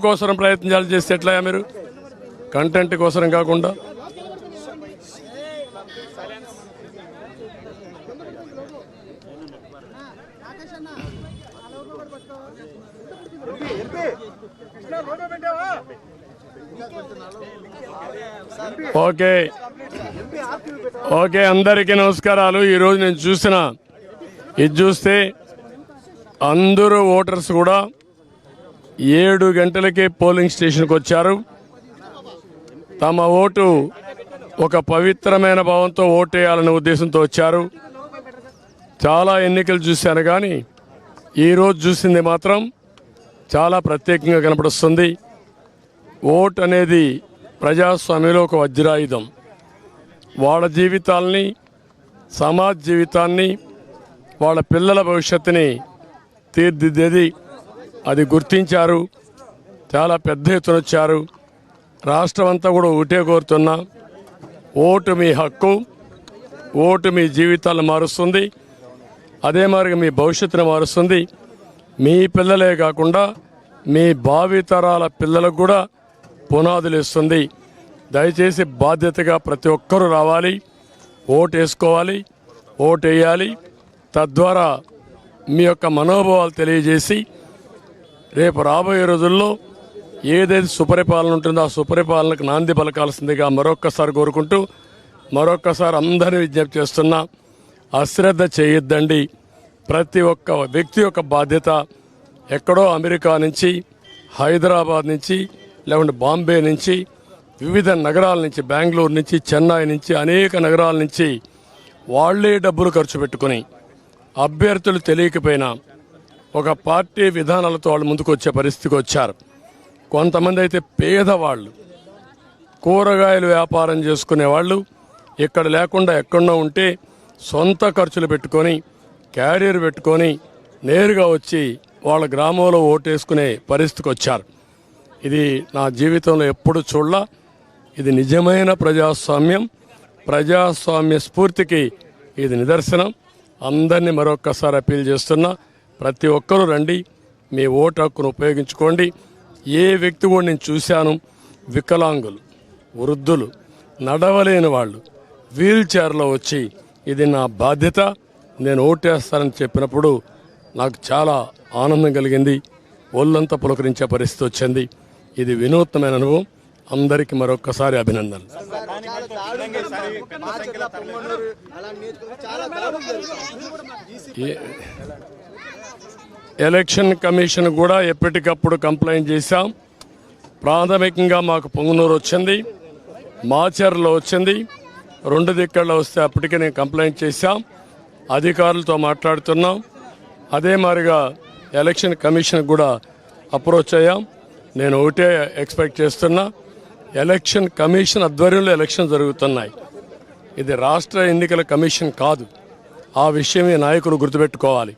కోసం ప్రయత్నాలు చేస్తే ఎట్లా మీరు కంటెంట్ కోసం కాకుండా ఓకే ఓకే అందరికీ నమస్కారాలు. ఈరోజు నేను ఇది చూస్తే అందరూ ఓటర్స్ కూడా 7 గంటలకే పోలింగ్ స్టేషన్కి వచ్చారు. తమ ఓటు ఒక పవిత్రమైన భావంతో ఓటేయాలనే ఉద్దేశంతో వచ్చారు. చాలా ఎన్నికలు చూశాను కానీ ఈరోజు చూసింది మాత్రం చాలా ప్రత్యేకంగా కనపడుస్తుంది. ఓటు అనేది ప్రజాస్వామ్యంలో ఒక వజ్రాయుధం. వాళ్ళ జీవితాల్ని, సమాజ జీవితాన్ని, వాళ్ళ పిల్లల భవిష్యత్తుని తీర్చిదిద్దేది. అది గుర్తించారు. చాలా పెద్ద ఎత్తున వచ్చారు. రాష్ట్రం అంతా కూడా ఒకటే కోరుతున్నా, ఓటు మీ హక్కు, ఓటు మీ జీవితాలను మారుస్తుంది. అదే మాదిరిగా మీ భవిష్యత్తును మారుస్తుంది. మీ పిల్లలే కాకుండా మీ భావితరాల పిల్లలకు కూడా పునాదులు ఇస్తుంది. దయచేసి బాధ్యతగా ప్రతి ఒక్కరూ రావాలి, ఓటు వేసుకోవాలి, ఓటు వేయాలి. తద్వారా మీ యొక్క మనోభావాలు తెలియజేసి రేపు రాబోయే రోజుల్లో ఏదైతే సుపరిపాలన ఉంటుందో ఆ సుపరిపాలనకు నాంది పలకాల్సిందిగా మరొక్కసారి కోరుకుంటూ మరొక్కసారి అందరినీ విజ్ఞప్తి చేస్తున్నా, అశ్రద్ధ చేయొద్దండి. ప్రతి ఒక్క వ్యక్తి యొక్క బాధ్యత. ఎక్కడో అమెరికా నుంచి, హైదరాబాద్ నుంచి, లేకుంటే బాంబే నుంచి, వివిధ నగరాల నుంచి, బెంగళూరు నుంచి, చెన్నై నుంచి, అనేక నగరాల నుంచి వాళ్లే డబ్బులు ఖర్చు పెట్టుకుని అభ్యర్థులు తెలియకపోయినా ఒక పార్టీ విధానాలతో వాళ్ళు ముందుకు వచ్చే పరిస్థితికి వచ్చారు. కొంతమంది అయితే పేదవాళ్ళు, కూరగాయలు వ్యాపారం చేసుకునే వాళ్ళు, ఇక్కడ లేకుండా ఎక్కడో ఉంటే సొంత ఖర్చులు పెట్టుకొని, క్యారియర్ పెట్టుకొని నేరుగా వచ్చి వాళ్ళ గ్రామంలో ఓటేసుకునే పరిస్థితికి వచ్చారు. ఇది నా జీవితంలో ఎప్పుడు చూడలా. ఇది నిజమైన ప్రజాస్వామ్యం, ప్రజాస్వామ్య స్ఫూర్తికి ఇది నిదర్శనం. అందరినీ మరొక్కసారి అప్పీల్ చేస్తున్నా, ప్రతి ఒక్కరూ రండి, మీ ఓటు హక్కును ఉపయోగించుకోండి. ఏ వ్యక్తి కూడా నేను చూశాను, వికలాంగులు, వృద్ధులు, నడవలేని వాళ్ళు వీల్ చైర్లో వచ్చి ఇది నా బాధ్యత, నేను ఓటేస్తానని చెప్పినప్పుడు నాకు చాలా ఆనందం కలిగింది. ఒళ్ళంతా పులకరించే పరిస్థితి వచ్చింది. ఇది వినూత్నమైన అనుభవం. అందరికీ మరొక్కసారి అభినందనలు. ఎలక్షన్ కమిషన్ కూడా ఎప్పటికప్పుడు కంప్లైంట్ చేశాం. ప్రాథమికంగా మాకు పొంగునూరు వచ్చింది, మాచర్లో వచ్చింది, 2 దిక్కల్లో వస్తే అప్పటికే నేను కంప్లైంట్ చేశాం. అధికారులతో మాట్లాడుతున్నాం. అదే మాదిరిగా ఎలక్షన్ కమిషన్ కూడా అప్రోచ్ అయ్యాం. నేను ఒకటే ఎక్స్పెక్ట్ చేస్తున్నా, ఎలక్షన్ కమిషన్ ఆధ్వర్యంలో ఎలక్షన్ జరుగుతున్నాయి. ఇది రాష్ట్ర ఎన్నికల కమిషన్ కాదు. ఆ విషయం ఈ నాయకులు గుర్తుపెట్టుకోవాలి.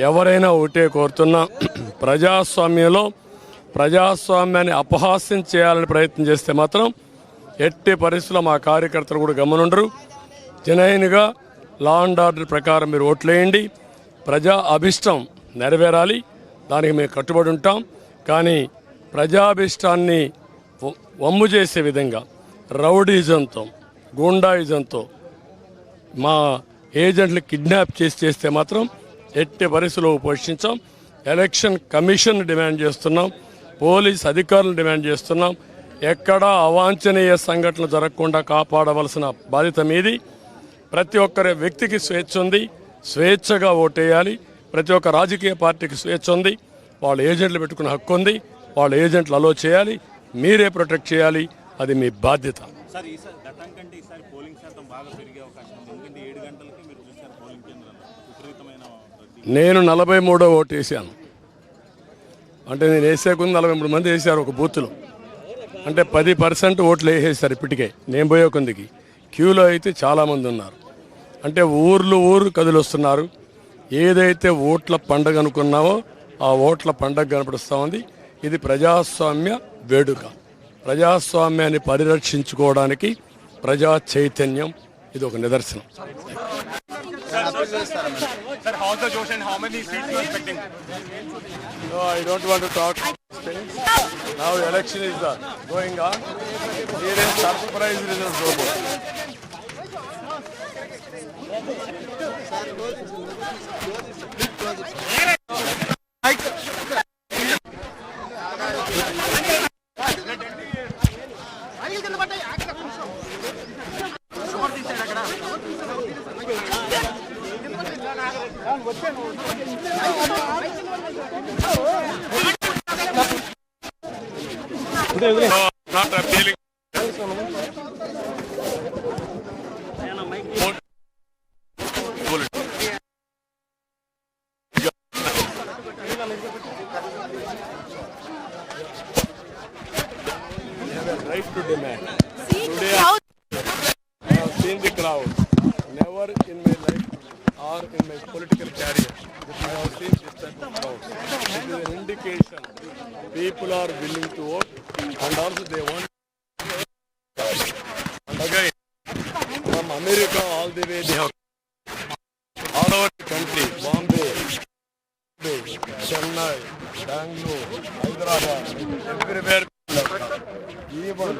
ఎవరైనా ఒకటే కోరుతున్నా, ప్రజాస్వామ్యంలో ప్రజాస్వామ్యాన్ని అపహాస్యం చేయాలని ప్రయత్నం చేస్తే మాత్రం ఎట్టి పరిస్థితుల్లో మా కార్యకర్తలు కూడా గమనుండరు. జనైన్గా లా అండ్ ఆర్డర్ ప్రకారం మీరు ఓట్లేయండి. ప్రజా అభిష్టం నెరవేరాలి, దానికి మేము కట్టుబడి ఉంటాం. కానీ ప్రజాభిష్టాన్ని వమ్ము చేసే విధంగా రౌడీజంతో, గూండాయిజంతో మా ఏజెంట్లు కిడ్నాప్ చేస్తే మాత్రం ఎట్టి పరిస్థితుల్లో పోషించాం. ఎలక్షన్ కమిషన్ డిమాండ్ చేస్తున్నాం, పోలీస్ అధికారులను డిమాండ్ చేస్తున్నాం. ఎక్కడా అవాంఛనీయ సంఘటనలు జరగకుండా కాపాడవలసిన బాధ్యత మీది. ప్రతి ఒక్కరి వ్యక్తికి స్వేచ్ఛ ఉంది, స్వేచ్ఛగా ఓటేయాలి. ప్రతి ఒక్క రాజకీయ పార్టీకి స్వేచ్ఛ ఉంది, వాళ్ళ ఏజెంట్లు పెట్టుకునే హక్కు ఉంది. వాళ్ళ ఏజెంట్లు అలో చేయాలి, మీరే ప్రొటెక్ట్ చేయాలి. అది మీ బాధ్యత. నేను 43వ ఓటు వేసాను. అంటే నేను వేసే కొంది 43 మంది వేశారు ఒక బూత్లో. అంటే 10% ఓట్లు వేసేసారు ఇప్పటికే. నేను పోయే కొందికి క్యూలో అయితే చాలామంది ఉన్నారు. అంటే ఊరు కదిలొస్తున్నారు. ఏదైతే ఓట్ల పండగ అనుకున్నామో ఆ ఓట్ల పండగ కనపడుస్తూ ఉంది. ఇది ప్రజాస్వామ్య వేడుక. ప్రజాస్వామ్యాన్ని పరిరక్షించుకోవడానికి ప్రజా చైతన్యం ఇది ఒక నిదర్శనం. How's the Josh and how many seats you are expecting? No, I don't want to talk. Now election is going on. Here is surprise results. No, not appealing. Right to demand. Today I have seen the crowd. Never in my life or in my political career I have seen this type of crowd. It is an indication people are willing to vote and also they want. And again, from America all the way they have all over the country, Bombay, Chennai, Bangalore, Hyderabad, everywhere. Even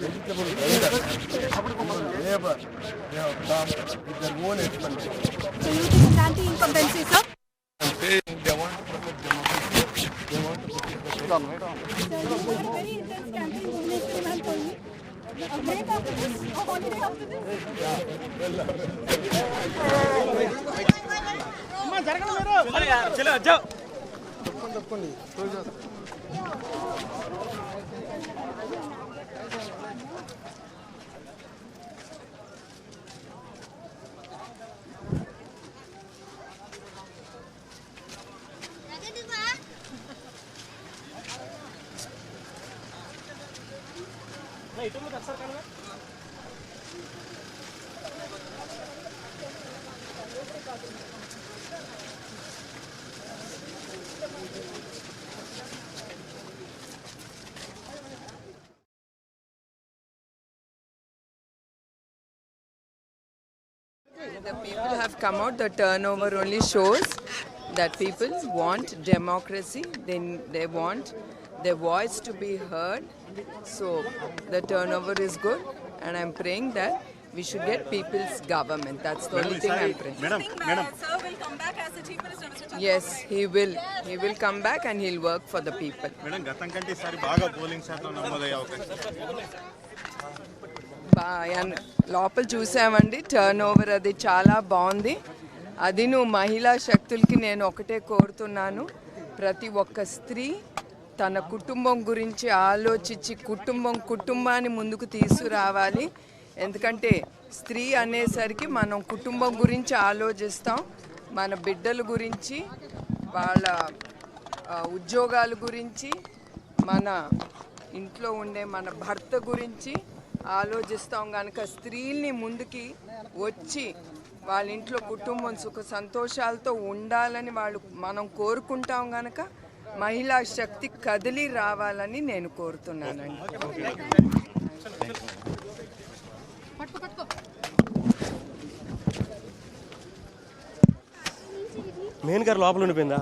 vegetable vendors, labor, they have come with their own expenses. So you think it's anti-incumbency, sir? And saying they want to protect democracy. They want to protect the So you had a very intense campaign movement in Manipur. A break after this? A holiday after this? The people have come out. The turnover only shows that people want democracy. They want their voice to be heard. So the turnover is good, and I'm praying that we should get people's government. That's the only thing I'm praying. Do you think sir will come back as the chief minister, Mr. Chandrababu? Yes, he will. He will come back and he'll work for the people. Madam గతం కంటే ఈసారి బాగా polling శాతం నమోదయ్యే అవకాశం లోపల చూసామండి, turn over అది చాలా బాగుంది. అది నువ్వు మహిళా శక్తులకి నేను ఒకటే కోరుతున్నాను, ప్రతి ఒక్క స్త్రీ తన కుటుంబం గురించి ఆలోచించి కుటుంబాన్ని ముందుకు తీసుకురావాలి. ఎందుకంటే స్త్రీ అనేసరికి మనం కుటుంబం గురించి ఆలోచిస్తాం, మన బిడ్డల గురించి, వాళ్ళ ఉద్యోగాల గురించి, మన ఇంట్లో ఉండే మన భర్త గురించి ఆలోచిస్తాం. కనుక స్త్రీల్ని ముందుకి వచ్చి వాళ్ళ ఇంట్లో కుటుంబం సుఖ సంతోషాలతో ఉండాలని మనం కోరుకుంటాం. కనుక మహిళా శక్తి కదిలి రావాలని నేను కోరుతున్నానండి. మెయిన్ గారు లోపల ఉండిపోయిందా?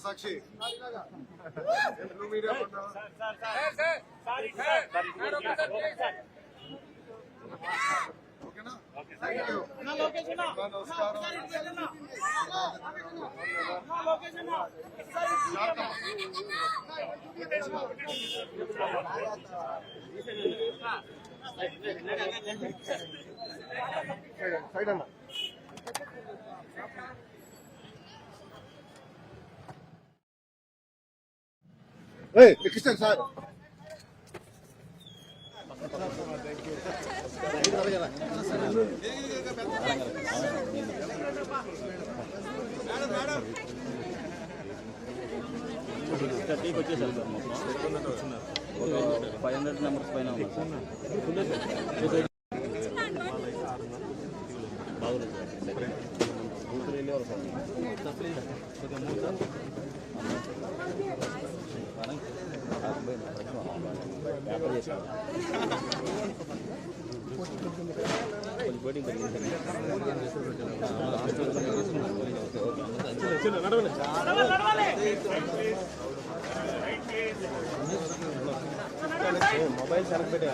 సాక్షి సైడ్ అన్న క్రిస్టియన్ సార్ వచ్చేసారు సార్ మొత్తం 500 నెంబర్స్ పైన ఉంది సార్. బాగుంది సార్. ఊపిరి వెళ్ళేవారు వ్యాపారం చేశారు మొబైల్ సరిగ్గా పెట్టే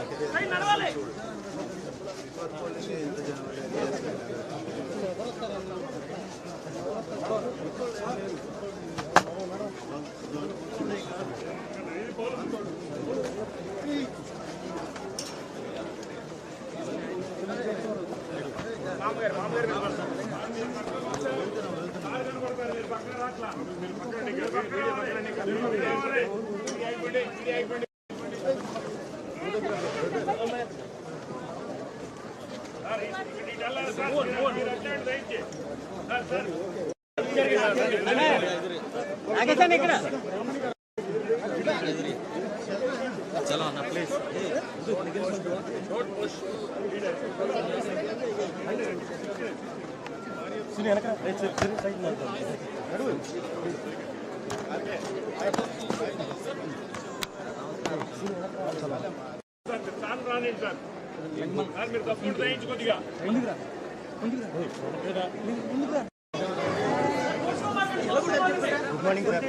చలో అన్న ప్లీజ్ గుడ్ మార్నింగ్ సార్.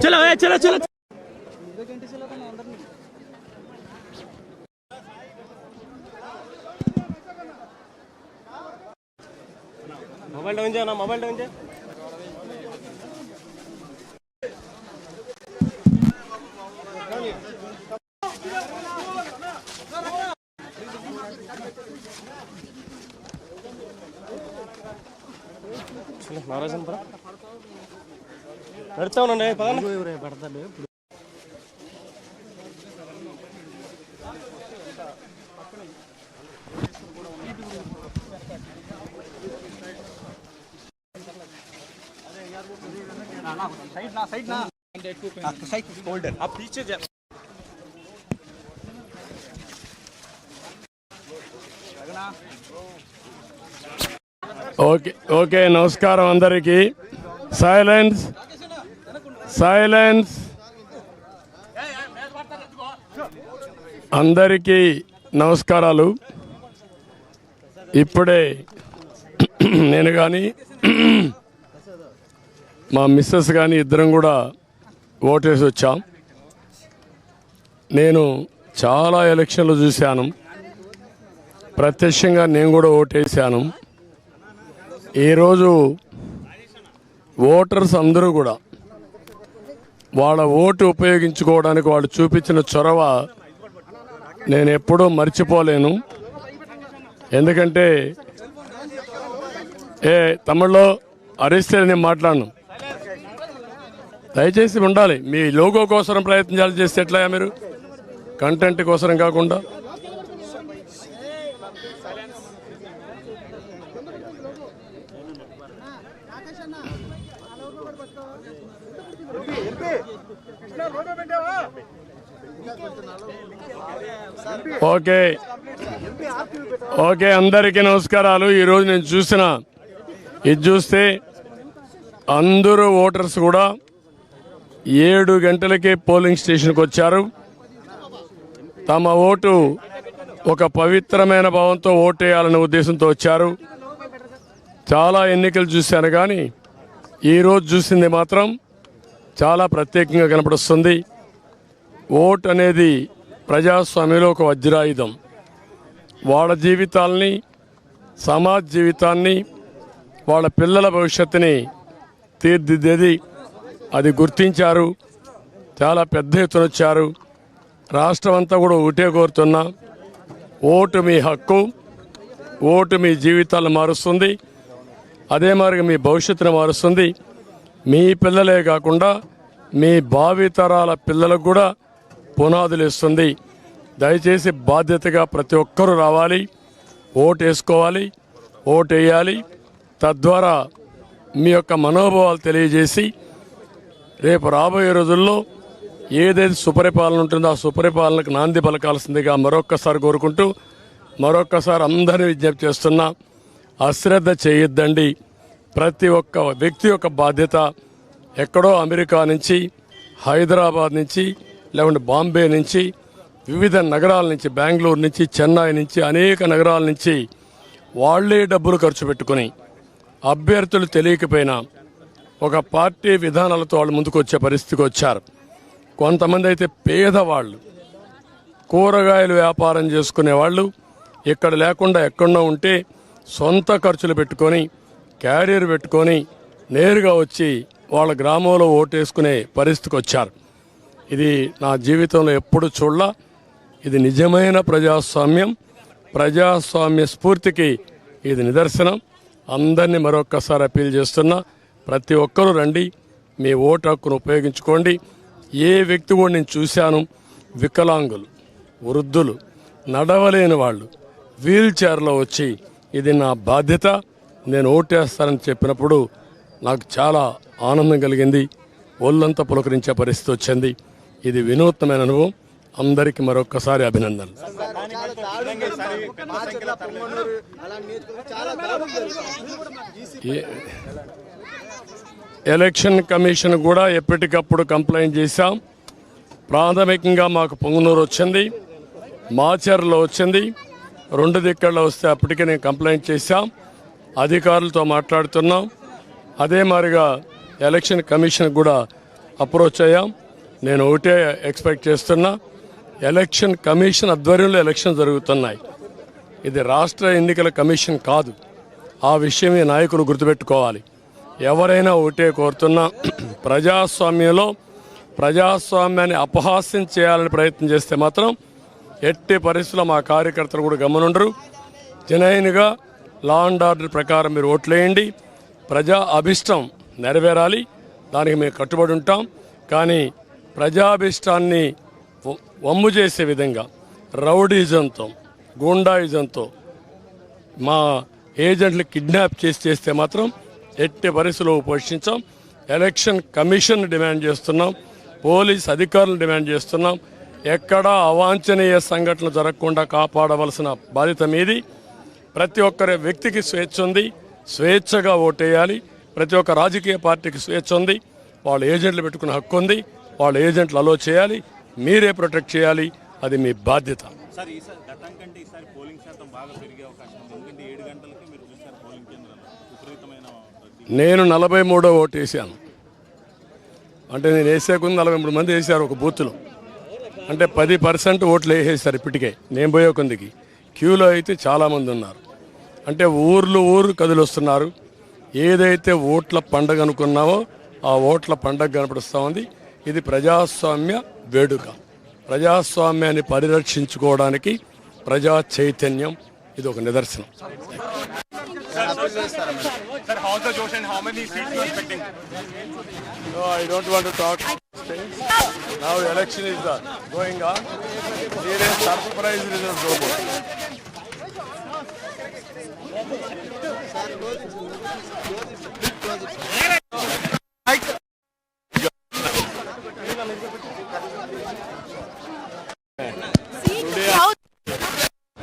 చలో చలో చలో మొబైల్ డౌన్ చేయనా, మొబైల్ డౌన్ చేయ. నారాజన్ పరా నడుస్తా ఉండండి పదండి. ఓకే ఓకే, నమస్కారం అందరికీ. Silence silence. అందరికీ నమస్కారాలు. ఇప్పుడే నేను కానీ మా మిస్సెస్ కానీ ఇద్దరం కూడా ఓటేసి వచ్చాం. నేను చాలా ఎలక్షన్లు చూశాను, ప్రత్యక్షంగా నేను కూడా ఓటేశాను. ఈరోజు ఓటర్స్ అందరూ కూడా వాళ్ళ ఓటు ఉపయోగించుకోవడానికి వాళ్ళు చూపించిన చొరవ నేను ఎప్పుడూ మర్చిపోలేను. ఎందుకంటే తమిళ్లో అరిస్తే నేను మాట్లాడను. దయచేసి ఉండాలి. మీ లోగో కోసం ప్రయత్నాలు చేస్తే ఎట్లా మీరు కంటెంట్ కోసం కాకుండా. ఓకే ఓకే, అందరికీ నమస్కారాలు. ఈరోజు నేను ఇది చూస్తే అందరూ ఓటర్స్ కూడా 7 గంటలకే పోలింగ్ స్టేషన్కి వచ్చారు. తమ ఓటు ఒక పవిత్రమైన భావంతో ఓటేయాలనే ఉద్దేశంతో వచ్చారు. చాలా ఎన్నికలు చూశాను కానీ ఈరోజు చూసింది మాత్రం చాలా ప్రత్యేకంగా కనపడుస్తుంది. ఓటు అనేది ప్రజాస్వామ్యంలో ఒక వజ్రాయుధం. వాళ్ళ జీవితాల్ని, సమాజ జీవితాన్ని, వాళ్ళ పిల్లల భవిష్యత్తుని తీర్చిదిద్దేది. అది గుర్తించారు, చాలా పెద్ద ఎత్తున వచ్చారు. రాష్ట్రం అంతా కూడా ఒకటే కోరుతున్నా, ఓటు మీ హక్కు, ఓటు మీ జీవితాలను మారుస్తుంది. అదే మాదిరిగా మీ భవిష్యత్తును మారుస్తుంది. మీ పిల్లలే కాకుండా మీ భావితరాల పిల్లలకు కూడా పునాదులు ఇస్తుంది. దయచేసి బాధ్యతగా ప్రతి ఒక్కరూ రావాలి, ఓటు వేసుకోవాలి, ఓటు వేయాలి. తద్వారా మీ యొక్క మనోభావాలు తెలియజేసి రేపు రాబోయే రోజుల్లో ఏదైతే సుపరిపాలన ఉంటుందో ఆ సుపరిపాలనకు నాంది పలకాల్సిందిగా మరొక్కసారి కోరుకుంటూ మరొక్కసారి అందరినీ విజ్ఞప్తి చేస్తున్నా, అశ్రద్ధ చేయొద్దండి. ప్రతి ఒక్క వ్యక్తి యొక్క బాధ్యత. ఎక్కడో అమెరికా నుంచి, హైదరాబాద్ నుంచి, లేకుంటే బాంబే నుంచి, వివిధ నగరాల నుంచి, బెంగళూరు నుంచి, చెన్నై నుంచి, అనేక నగరాల నుంచి వాళ్లే డబ్బులు ఖర్చు పెట్టుకుని అభ్యర్థులు తెలియకపోయినా ఒక పార్టీ విధానాలతో వాళ్ళు ముందుకు వచ్చే పరిస్థితికి వచ్చారు. కొంతమంది అయితే పేదవాళ్ళు, కూరగాయలు వ్యాపారం చేసుకునే వాళ్ళు, ఇక్కడ లేకుండా ఎక్కడో ఉంటే సొంత ఖర్చులు పెట్టుకొని, క్యారియర్ పెట్టుకొని నేరుగా వచ్చి వాళ్ళ గ్రామంలో ఓటేసుకునే పరిస్థితికి వచ్చారు. ఇది నా జీవితంలో ఎప్పుడు చూడలా. ఇది నిజమైన ప్రజాస్వామ్యం, ప్రజాస్వామ్య స్ఫూర్తికి ఇది నిదర్శనం. అందరినీ మరొక్కసారి అప్పీల్ చేస్తున్నా, ప్రతి ఒక్కరూ రండి, మీ ఓటు హక్కును ఉపయోగించుకోండి. ఏ వ్యక్తి కూడా నేను చూశాను, వికలాంగులు, వృద్ధులు, నడవలేని వాళ్ళు వీల్ చైర్లో వచ్చి ఇది నా బాధ్యత, నేను ఓటేస్తానని చెప్పినప్పుడు నాకు చాలా ఆనందం కలిగింది. ఒళ్ళంతా పులకరించే పరిస్థితి వచ్చింది. ఇది వినూత్నమైన అనుభవం. అందరికీ మరొక్కసారి అభినందనలు. ఎలక్షన్ కమిషన్ కూడా ఎప్పటికప్పుడు కంప్లైంట్ చేశాం. ప్రాథమికంగా మాకు పొంగునూరు వచ్చింది, మాచర్లో వచ్చింది, 2 దిక్కల్లో వస్తే అప్పటికే నేను కంప్లైంట్ చేశాం. అధికారులతో మాట్లాడుతున్నాం. అదే మాదిరిగా ఎలక్షన్ కమిషన్ కూడా అప్రోచ్ అయ్యాం. నేను ఒకటే ఎక్స్పెక్ట్ చేస్తున్నా, ఎలక్షన్ కమిషన్ ఆధ్వర్యంలో ఎలక్షన్ జరుగుతున్నాయి. ఇది రాష్ట్ర ఎన్నికల కమిషన్ కాదు. ఆ విషయం ఈ నాయకులు గుర్తుపెట్టుకోవాలి. ఎవరైనా ఒకటే కోరుతున్నా, ప్రజాస్వామ్యంలో ప్రజాస్వామ్యాన్ని అపహాస్యం చేయాలని ప్రయత్నం చేస్తే మాత్రం ఎట్టి పరిస్థితుల్లో మా కార్యకర్తలు కూడా గమనుండరు. జనైన్గా లా అండ్ ఆర్డర్ ప్రకారం మీరు ఓట్లేయండి. ప్రజా అభిష్టం నెరవేరాలి, దానికి మేము కట్టుబడి ఉంటాం. కానీ ప్రజాభిష్టాన్ని వమ్ము చేసే విధంగా రౌడీజంతో, గూండాయిజంతో మా ఏజెంట్లు కిడ్నాప్ చేస్తే మాత్రం ఎట్టి పరిస్థితుల్లో పోషించాం. ఎలక్షన్ కమిషన్ డిమాండ్ చేస్తున్నాం, పోలీస్ అధికారులను డిమాండ్ చేస్తున్నాం. ఎక్కడా అవాంఛనీయ సంఘటనలు జరగకుండా కాపాడవలసిన బాధ్యత మీది. ప్రతి ఒక్కరి వ్యక్తికి స్వేచ్ఛ ఉంది, స్వేచ్ఛగా ఓటేయాలి. ప్రతి ఒక్క రాజకీయ పార్టీకి స్వేచ్ఛ ఉంది, వాళ్ళ ఏజెంట్లు పెట్టుకునే హక్కు ఉంది. వాళ్ళ ఏజెంట్లు అలో చేయాలి, మీరే ప్రొటెక్ట్ చేయాలి, అది మీ బాధ్యత. సార్ ఈసారి గతం కంటే ఈసారి పోలింగ్ శాతం బాగా పెరిగే అవకాశం ఉంది. ఎందుకంటే 7 గంటలకి మీరు చూసారు పోలింగ్ కేంద్రాల్లో విపరీతమైన రద్దీ. నేను 43వ ఓటు వేసాను. అంటే నేను వేసే కొంది 43 మంది వేశారు ఒక బూత్లో. అంటే 10% ఓట్లు వేసేసారు ఇప్పటికే. నేను పోయే కొందికి క్యూలో అయితే చాలామంది ఉన్నారు. అంటే ఊరు కదిలొస్తున్నారు. ఏదైతే ఓట్ల పండగ అనుకున్నామో ఆ ఓట్ల పండగ కనపడుస్తూ ఉంది. ఇది ప్రజాస్వామ్య వేడుక. ప్రజాస్వామ్యాన్ని పరిరక్షించుకోవడానికి ప్రజా చైతన్యం ఇది ఒక నిదర్శనం. Sir, how's the Josh and how many seats you are expecting? No, I don't want to talk. Now election is going on. There is surprise results over. Today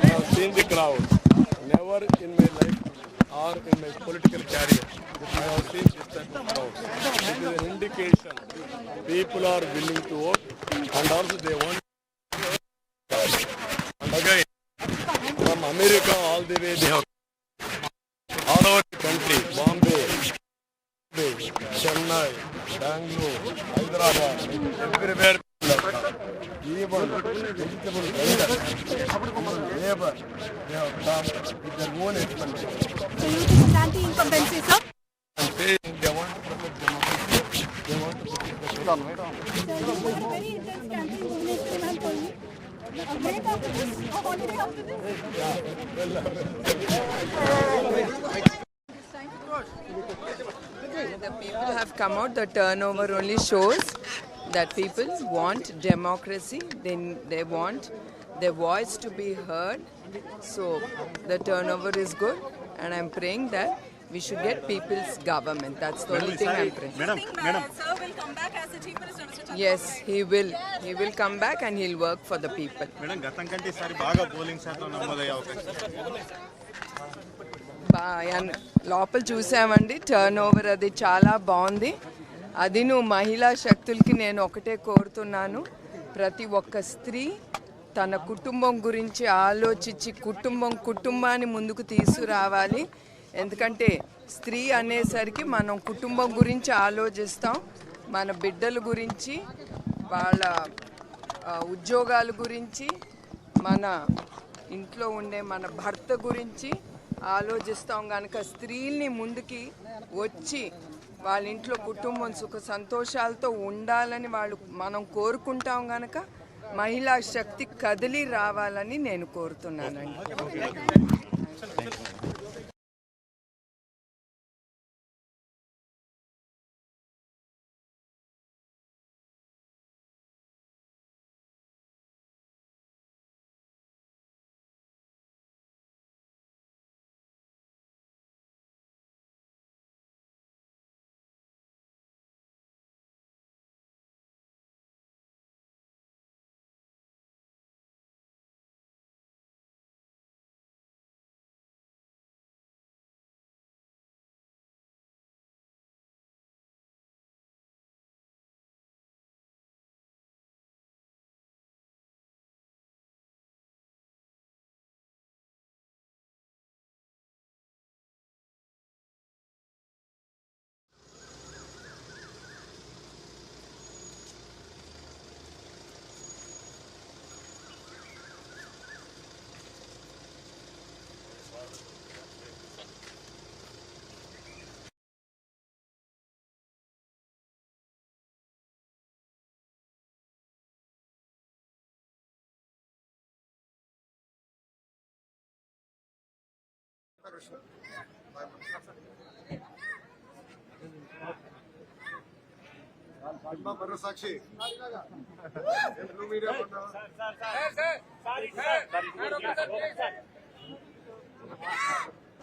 I have seen the crowd. Never in my life or in my political career I have seen this type of crowd. It is an indication people are willing to vote and also they want. And again, from America all the way they have all over the country, Bombay, Chennai, Bangalore, Hyderabad, everywhere. Even vegetable vendors, labor, they have come with their own expenses. So you think it's anti-incumbency, sir? And saying they want to protect democracy, they want to protect the So this was a very intense campaign movement in Antony. A break after this, a holiday after this? The people have come out. The turnover only shows that people want democracy. They want their voice to be heard. So the turnover is good, and I'm praying that we should get people's government. That's the only thing I'm praying. Madam, Sir will come back as the Chief Minister, Mr. Chandra. Yes, he will. He will come back and he'll work for the people. Madam గతం కంటే ఈసారి బాగా polling శాతం నమోదయ్యే అవకాశం లోపల చూసామండి, turn over అది చాలా బాగుంది. అది నువ్వు మహిళా శక్తులకి నేను ఒకటే కోరుతున్నాను, ప్రతి ఒక్క స్త్రీ తన కుటుంబం గురించి ఆలోచించి కుటుంబాన్ని ముందుకు తీసుకురావాలి. ఎందుకంటే స్త్రీ అనేసరికి మనం కుటుంబం గురించి ఆలోచిస్తాం, మన బిడ్డల గురించి, వాళ్ళ ఉద్యోగాల గురించి, మన ఇంట్లో ఉండే మన భర్త గురించి ఆలోచిస్తాం. కనుక స్త్రీల్ని ముందుకి వచ్చి వాళ్ళ ఇంట్లో కుటుంబం సుఖ సంతోషాలతో ఉండాలని మనం కోరుకుంటాం. కనుక మహిళా శక్తి కదిలి రావాలని నేను కోరుతున్నానండి. మరో సాక్షి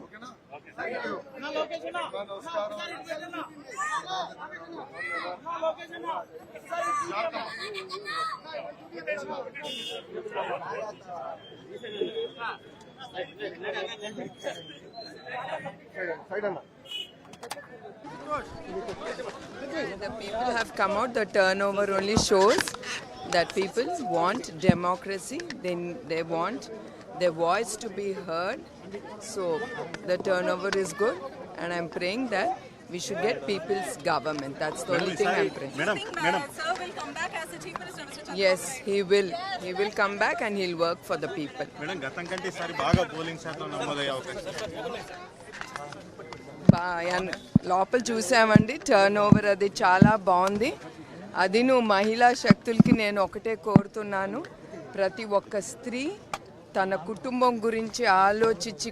ఓకేనా నమస్కారం సైడ్ అన్న The people have come out. The turnover only shows that people want democracy. They want their voice to be heard. So the turnover is good, and I'm praying that we should get people's government. That's the only thing I'm praying. Madam think madam sir will come back as the chief minister, Mr. Chandrababu. Yes, he will. He will come back and he'll work for the people. Madam గతం కంటే ఈసారి బాగా polling శాతం నమోదయ్యే అవకాశం లోపల చూసామండి, turn over అది చాలా బాగుంది. అది నువ్వు మహిళా శక్తులకి నేను ఒకటే కోరుతున్నాను, ప్రతి ఒక్క స్త్రీ తన కుటుంబం గురించి ఆలోచించి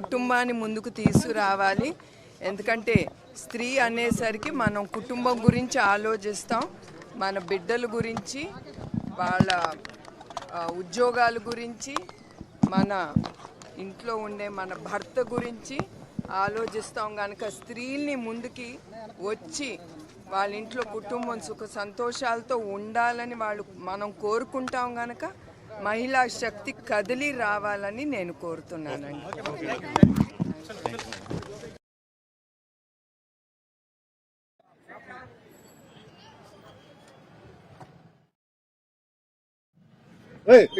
కుటుంబాన్ని ముందుకు తీసుకురావాలి. ఎందుకంటే స్త్రీ అనేసరికి మనం కుటుంబం గురించి ఆలోచిస్తాం, మన బిడ్డల గురించి, వాళ్ళ ఉద్యోగాల గురించి, మన ఇంట్లో ఉండే మన భర్త గురించి ఆలోచిస్తాం. కనుక స్త్రీల్ని ముందుకి వచ్చి వాళ్ళ ఇంట్లో కుటుంబం సుఖ సంతోషాలతో ఉండాలని మనం కోరుకుంటాం. కనుక మహిళా శక్తి కదిలి రావాలని నేను కోరుతున్నానండి.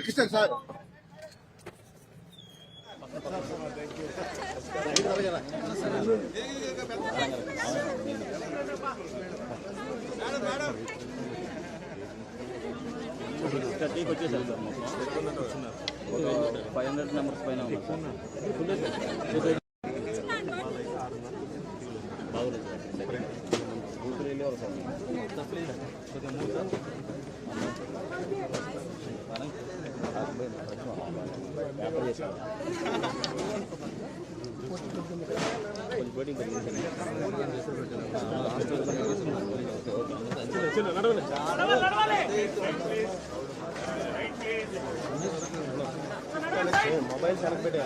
కిషన్ సార్ టీకి వచ్చేసారు సార్ మొత్తం 500 మెంబర్స్ పైన ఉన్నారు సార్. బాగుంది సార్. గ్రూప్ వెళ్ళి వ్యాపారం చేశారు కొంచెం బోటింగ్ పెరిగింది. మొబైల్ కనెక్ట్ పెట్టే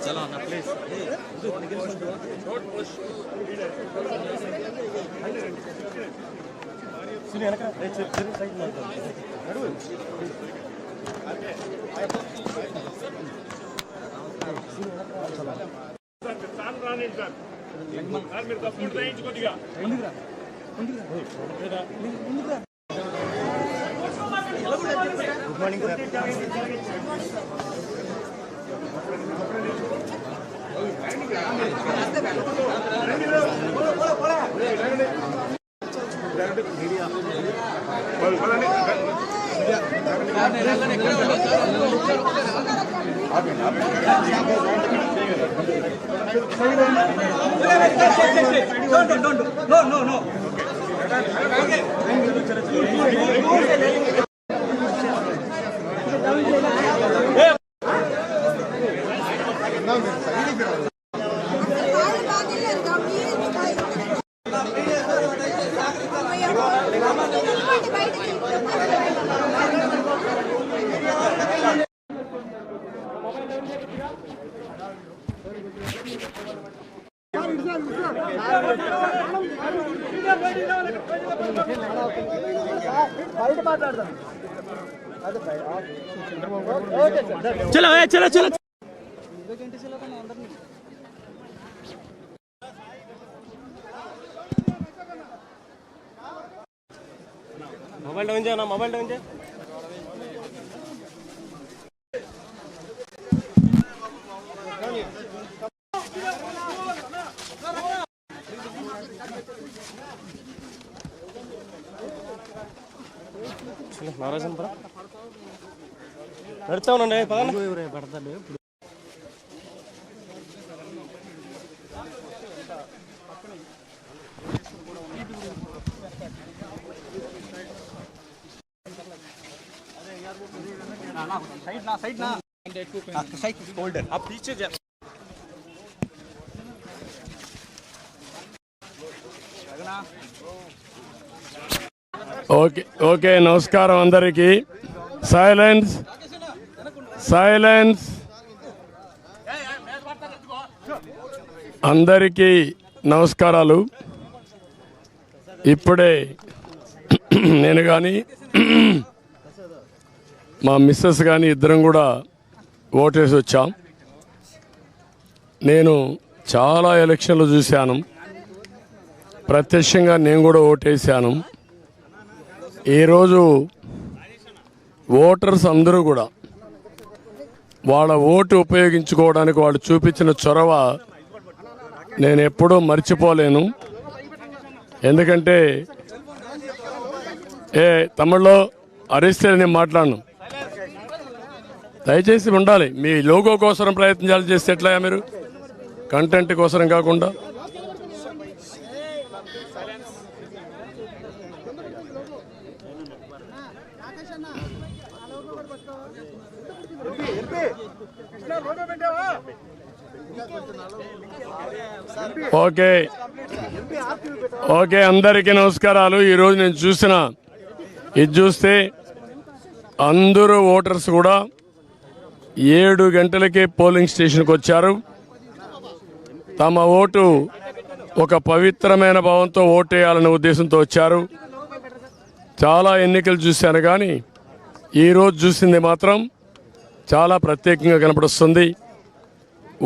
చలో అన్న ప్లీజ్. Good morning sir. చలో చలో చలో. మొబైల్ డౌన్ చేయనా, మొబైల్ డౌన్ చేయ. నారాజంపురం నడుస్తా ఉండండి, పడతాడు. ఓకే ఓకే, నమస్కారం అందరికీ. Silence silence. అందరికీ నమస్కారాలు. ఇప్పుడే నేను కానీ మా మిస్సెస్ కానీ ఇద్దరం కూడా ఓటేసి వచ్చాం. నేను చాలా ఎలక్షన్లు చూశాను, ప్రత్యక్షంగా నేను కూడా ఓటేసాను. ఈరోజు ఓటర్స్ అందరూ కూడా వాళ్ళ ఓటు ఉపయోగించుకోవడానికి వాళ్ళు చూపించిన చొరవ నేను ఎప్పుడూ మర్చిపోలేను. ఎందుకంటే తమిళ్లో అరిస్తే నేను మాట్లాడను, దయచేసి ఉండాలి. మీ లోగో కోసం ప్రయత్నాలు చేస్తే ఎట్లా మీరు, కంటెంట్ కోసం కాకుండా. ఓకే ఓకే, అందరికీ నమస్కారాలు. ఈరోజు నేను ఇది చూస్తే అందరూ ఓటర్స్ కూడా 7 గంటలకే పోలింగ్ స్టేషన్కి వచ్చారు. తమ ఓటు ఒక పవిత్రమైన భావంతో ఓటేయాలనే ఉద్దేశంతో వచ్చారు. చాలా ఎన్నికలు చూశాను, కానీ ఈరోజు చూసింది మాత్రం చాలా ప్రత్యేకంగా కనపడుస్తుంది.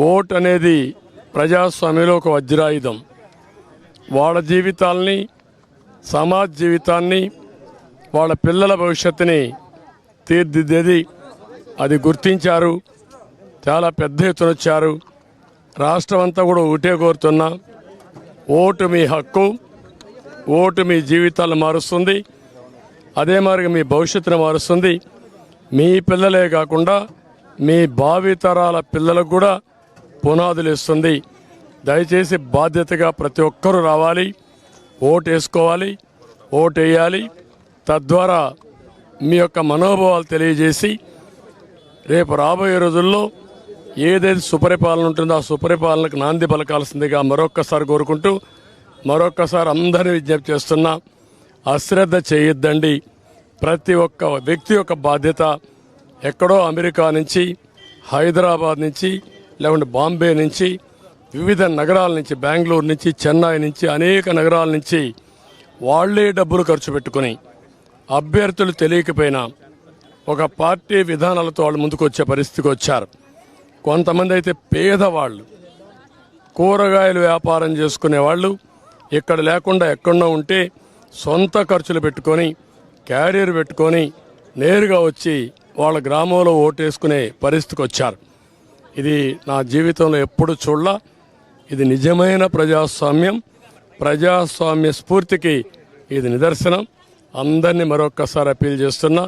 ఓటు అనేది ప్రజాస్వామ్యంలో ఒక వజ్రాయుధం. వాళ్ళ జీవితాల్ని, సమాజ జీవితాన్ని, వాళ్ళ పిల్లల భవిష్యత్తుని తీర్చిదిద్దేది. అది గుర్తించారు, చాలా పెద్ద ఎత్తున వచ్చారు. రాష్ట్రం అంతా కూడా ఒకటే కోరుతున్నా, ఓటు మీ హక్కు, ఓటు మీ జీవితాలను మారుస్తుంది. అదే మరి మీ భవిష్యత్తును మారుస్తుంది. మీ పిల్లలే కాకుండా మీ భావితరాల పిల్లలకు కూడా పునాదులు ఇస్తుంది. దయచేసి బాధ్యతగా ప్రతి ఒక్కరూ రావాలి, ఓటు వేసుకోవాలి, ఓటు వేయాలి. తద్వారా మీ యొక్క మనోభావాలు తెలియజేసి రేపు రాబోయే రోజుల్లో ఏదైతే సుపరిపాలన ఉంటుందో ఆ సుపరిపాలనకు నాంది పలకాల్సిందిగా మరొక్కసారి కోరుకుంటూ, మరొక్కసారి అందరినీ విజ్ఞప్తి చేస్తున్నా, అశ్రద్ధ చేయొద్దండి. ప్రతి ఒక్క వ్యక్తి యొక్క బాధ్యత. ఎక్కడో అమెరికా నుంచి, హైదరాబాద్ నుంచి, లేకుంటే బాంబే నుంచి, వివిధ నగరాల నుంచి, బెంగళూరు నుంచి, చెన్నై నుంచి, అనేక నగరాల నుంచి వాళ్లే డబ్బులు ఖర్చు పెట్టుకుని అభ్యర్థులు తెలియకపోయినా ఒక పార్టీ విధానాలతో వాళ్ళు ముందుకు వచ్చే పరిస్థితికి వచ్చారు. కొంతమంది అయితే పేదవాళ్ళు, కూరగాయలు వ్యాపారం చేసుకునే వాళ్ళు, ఇక్కడ లేకుండా ఎక్కడో ఉంటే సొంత ఖర్చులు పెట్టుకొని, క్యారియర్ పెట్టుకొని నేరుగా వచ్చి వాళ్ళ గ్రామంలో ఓటేసుకునే పరిస్థితికి వచ్చారు. ఇది నా జీవితంలో ఎప్పుడు చూడలా. ఇది నిజమైన ప్రజాస్వామ్యం, ప్రజాస్వామ్య స్ఫూర్తికి ఇది నిదర్శనం. అందరినీ మరొక్కసారి అప్పీల్ చేస్తున్నా,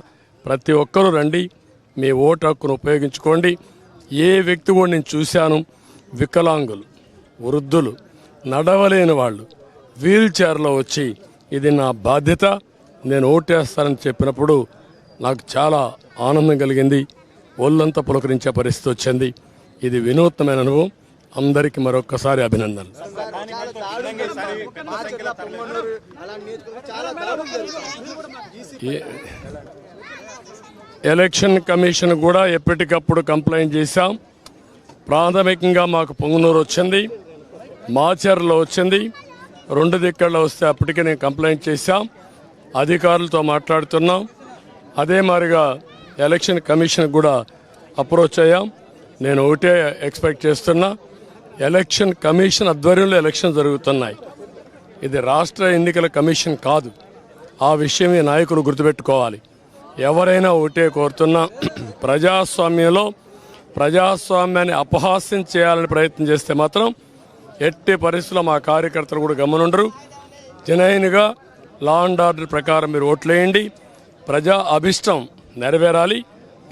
ప్రతి ఒక్కరూ రండి, మీ ఓటు హక్కును ఉపయోగించుకోండి. ఏ వ్యక్తి కూడా నేను చూశాను, వికలాంగులు, వృద్ధులు, నడవలేని వాళ్ళు వీల్ చైర్లో వచ్చి ఇది నా బాధ్యత, నేను ఓటేస్తానని చెప్పినప్పుడు నాకు చాలా ఆనందం కలిగింది. ఒళ్ళంతా పులకరించే పరిస్థితి వచ్చింది. ఇది వినూత్నమైన అనుభవం. అందరికీ మరొక్కసారి అభినందనలు. ఎలక్షన్ కమిషన్ కూడా ఎప్పటికప్పుడు కంప్లైంట్ చేశాం. ప్రాథమికంగా మాకు పొంగునూరు వచ్చింది, మాచర్లో వచ్చింది, 2 దిక్కల్లో వస్తే అప్పటికే నేను కంప్లైంట్ చేశాం. అధికారులతో మాట్లాడుతున్నాం. అదే మాదిరిగా ఎలక్షన్ కమిషన్ కూడా అప్రోచ్ అయ్యాం. నేను ఒకటే ఎక్స్పెక్ట్ చేస్తున్నా, ఎలక్షన్ కమిషన్ ఆధ్వర్యంలో ఎలక్షన్ జరుగుతున్నాయి. ఇది రాష్ట్ర ఎన్నికల కమిషన్ కాదు. ఆ విషయం ఈ నాయకులు గుర్తుపెట్టుకోవాలి. ఎవరైనా ఒకటే కోరుతున్నా, ప్రజాస్వామ్యంలో ప్రజాస్వామ్యాన్ని అపహాస్యం చేయాలని ప్రయత్నం చేస్తే మాత్రం ఎట్టి పరిస్థితుల్లో మా కార్యకర్తలు కూడా గమనుండరు. జనైన్గా లా అండ్ ఆర్డర్ ప్రకారం మీరు ఓట్లేయండి. ప్రజా అభిష్టం నెరవేరాలి,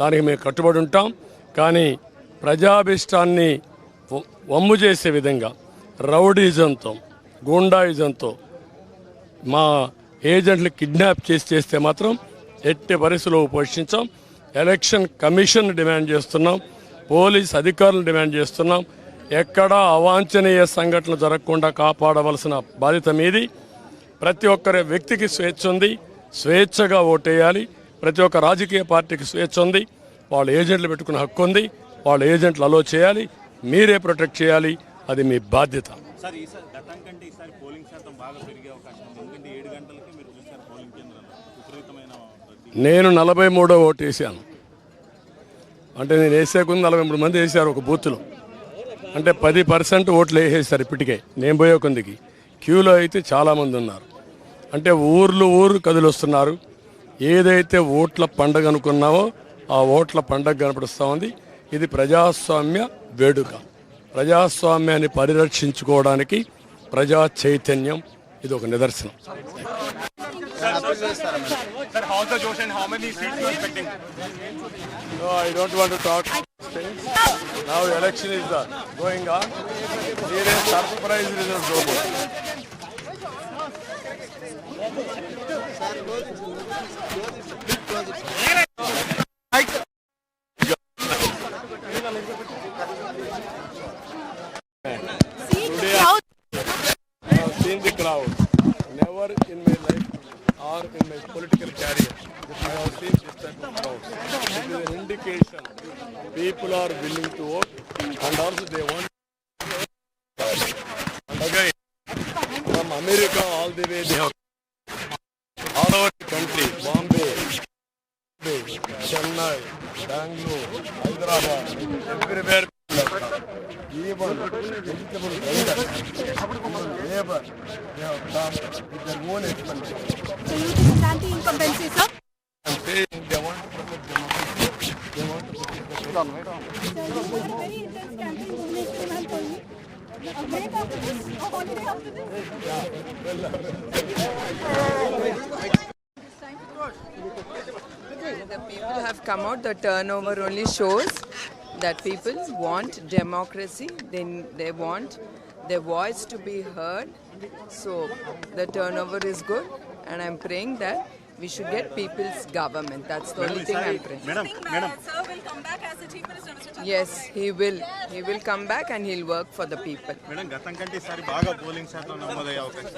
దానికి మేము కట్టుబడి ఉంటాం. కానీ ప్రజాభిష్టాన్ని వమ్ము చేసే విధంగా రౌడీజంతో, గూండాయిజంతో మా ఏజెంట్లు కిడ్నాప్ చేస్తే మాత్రం ఎట్టి పరిస్థితుల్లో పోషించాం. ఎలక్షన్ కమిషన్ డిమాండ్ చేస్తున్నాం, పోలీస్ అధికారులను డిమాండ్ చేస్తున్నాం. ఎక్కడా అవాంఛనీయ సంఘటనలు జరగకుండా కాపాడవలసిన బాధ్యత మీది. ప్రతి ఒక్కరి వ్యక్తికి స్వేచ్ఛ ఉంది, స్వేచ్ఛగా ఓటేయాలి. ప్రతి ఒక్క రాజకీయ పార్టీకి స్వేచ్ఛ ఉంది, వాళ్ళ ఏజెంట్లు పెట్టుకునే హక్కు ఉంది. వాళ్ళ ఏజెంట్లు అలో చేయాలి, మీరే ప్రొటెక్ట్ చేయాలి, అది మీ బాధ్యత. సార్ ఈసారి గతం కంటే ఈసారి పోలింగ్ శాతం బాగా పెరిగే అవకాశం ఉంది. ఎందుకంటే 7 గంటలకి మీరు చూసారు పోలింగ్ కేంద్రాల్లో విపరీతమైన రద్దీ. నేను 43వ ఓటు వేసాను. అంటే నేను వేసే కొంది 43 మంది వేశారు ఒక బూత్లో. అంటే 10% ఓట్లు వేసేసారు ఇప్పటికే. నేను పోయే కొందికి క్యూలో అయితే చాలామంది ఉన్నారు. అంటే ఊరు కదిలొస్తున్నారు. ఏదైతే ఓట్ల పండగ అనుకున్నామో ఆ ఓట్ల పండగ కనపడుస్తూ ఉంది. ఇది ప్రజాస్వామ్య వేడుక. ప్రజాస్వామ్యాన్ని పరిరక్షించుకోవడానికి ప్రజా చైతన్యం ఇది ఒక నిదర్శనం. Sir, how's the Josh and how many seats you are expecting? No, I don't want to talk. Now election is going on. There is surprise results. I have seen the crowd. Never in my life or in my political career I have seen this type of crowd. It is an indication people are willing to vote and also they want. And again, from America all the way they have all over the country, Bombay, Chennai, Bangalore, Hyderabad, everywhere. Even vegetable vendors, labor, they have come with their own expenses. So you think it's anti-incumbency, sir? I'm saying they want to protect democracy. They want to protect the freedom. So you have a very intense campaign going on. A break after this? A holiday after this? The people have come out. The turnover only shows that people want democracy. They want their voice to be heard. So the turnover is good, and I'm praying that we should get people's government. That's the only thing I'm praying. Madam Sir will come back as the Chief Minister, Mr. Chandra. Yes, he will. He will come back and he'll work for the people. Madam గతం కంటే ఈసారి బాగా polling శాతం నమోదయ్యే అవకాశం.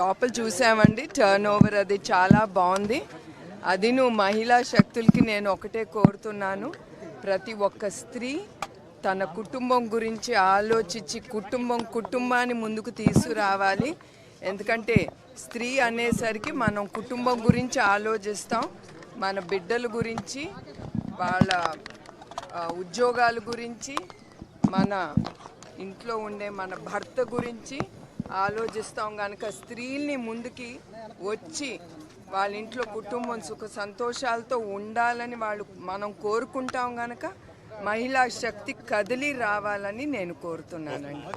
లోపల చూసామండి, turn over అది చాలా బాగుంది. అది నువ్వు మహిళా శక్తులకి నేను ఒకటే కోరుతున్నాను, ప్రతి ఒక్క స్త్రీ తన కుటుంబం గురించి ఆలోచించి కుటుంబాన్ని ముందుకు తీసుకురావాలి. ఎందుకంటే స్త్రీ అనేసరికి మనం కుటుంబం గురించి ఆలోచిస్తాం, మన బిడ్డల గురించి, వాళ్ళ ఉద్యోగాల గురించి, మన ఇంట్లో ఉండే మన భర్త గురించి ఆలోచిస్తాం. కనుక స్త్రీల్ని ముందుకి వచ్చి వాళ్ళ ఇంట్లో కుటుంబం సుఖ సంతోషాలతో ఉండాలని మనం కోరుకుంటాం. కనుక మహిళా శక్తి కదిలి రావాలని నేను కోరుతున్నానండి.